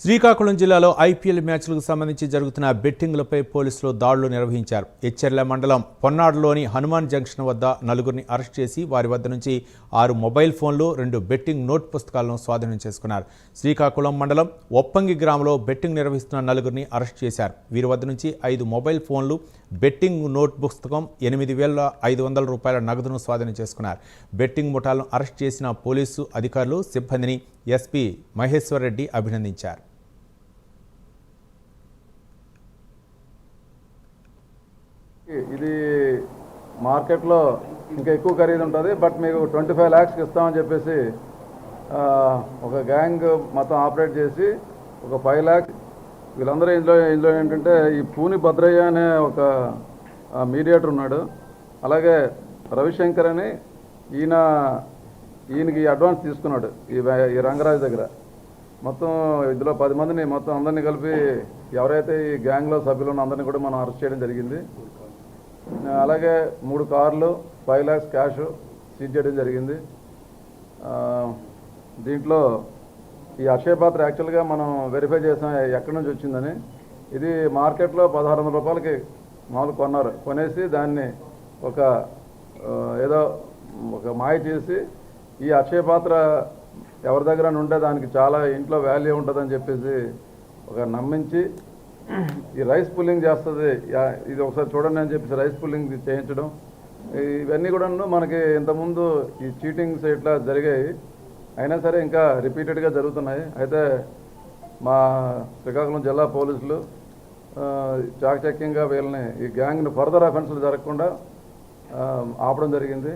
శ్రీకాకుళం జిల్లాలో ఐపీఎల్ మ్యాచ్లకు సంబంధించి జరుగుతున్న బెట్టింగ్లపై పోలీసులు దాడులు నిర్వహించారు. ఎచ్చెర్ల మండలం పొన్నాడులోని హనుమాన్ జంక్షన్ వద్ద నలుగురిని అరెస్ట్ చేసి వారి వద్ద నుంచి 6 మొబైల్ ఫోన్లు, 2 బెట్టింగ్ నోట్ పుస్తకాలను స్వాధీనం చేసుకున్నారు. శ్రీకాకుళం మండలం ఒప్పంగి గ్రామంలో బెట్టింగ్ నిర్వహిస్తున్న నలుగురిని అరెస్ట్ చేశారు. వీరి వద్ద నుంచి 5 మొబైల్ ఫోన్లు, బెట్టింగ్ నోట్ పుస్తకం, 8,500 రూపాయల నగదును స్వాధీనం చేసుకున్నారు. బెట్టింగ్ ముఠాలను అరెస్ట్ చేసిన పోలీసు అధికారులు, సిబ్బందిని ఎస్పీ మహేశ్వర్ రెడ్డి అభినందించారు. ఇది మార్కెట్లో ఇంకా ఎక్కువ ఖరీదు ఉంటుంది, బట్ మీకు 25 lakhs ఇస్తామని చెప్పేసి ఒక గ్యాంగ్ మొత్తం ఆపరేట్ చేసి ఒక 5 lakhs వీళ్ళందరూ ఇందులో ఏంటంటే ఈ పూని భద్రయ్య అనే ఒక మీడియేటర్ ఉన్నాడు. అలాగే రవిశంకర్ అని ఈయనకి అడ్వాన్స్ తీసుకున్నాడు ఈ రంగరాజు దగ్గర. మొత్తం ఇందులో 10 మందిని మొత్తం అందరినీ కలిపి ఎవరైతే ఈ గ్యాంగ్లో సభ్యులు ఉన్న అందరినీ కూడా మనం అరెస్ట్ చేయడం జరిగింది. అలాగే 3 కార్లు, 5 lakhs క్యాష్ సీజ్ చేయడం జరిగింది. దీంట్లో ఈ అక్షయ పాత్ర యాక్చువల్గా మనం వెరిఫై చేసాం ఎక్కడి నుంచి వచ్చిందని. ఇది మార్కెట్లో 1,600 రూపాయలకి మామూలు కొనేసి దాన్ని ఏదో ఒక మాయ చేసి ఈ అక్షయ పాత్ర ఎవరి దగ్గర ఉంటే దానికి చాలా ఇంట్లో వాల్యూ ఉంటుందని చెప్పేసి నమ్మించి ఈ రైస్ పుల్లింగ్ చేస్తుంది, ఇది ఒకసారి చూడండి అని చెప్పేసి రైస్ పుల్లింగ్ చేయించడం, ఇవన్నీ కూడా మనకి ఇంతకుముందు ఈ చీటింగ్స్ ఇట్లా జరిగాయి. అయినా సరే ఇంకా రిపీటెడ్గా జరుగుతున్నాయి. అయితే మా శ్రీకాకుళం జిల్లా పోలీసులు చాకచక్యంగా వీళ్ళని ఈ గ్యాంగ్ని ఫర్దర్ అఫెన్స్లు జరగకుండా ఆపడం జరిగింది.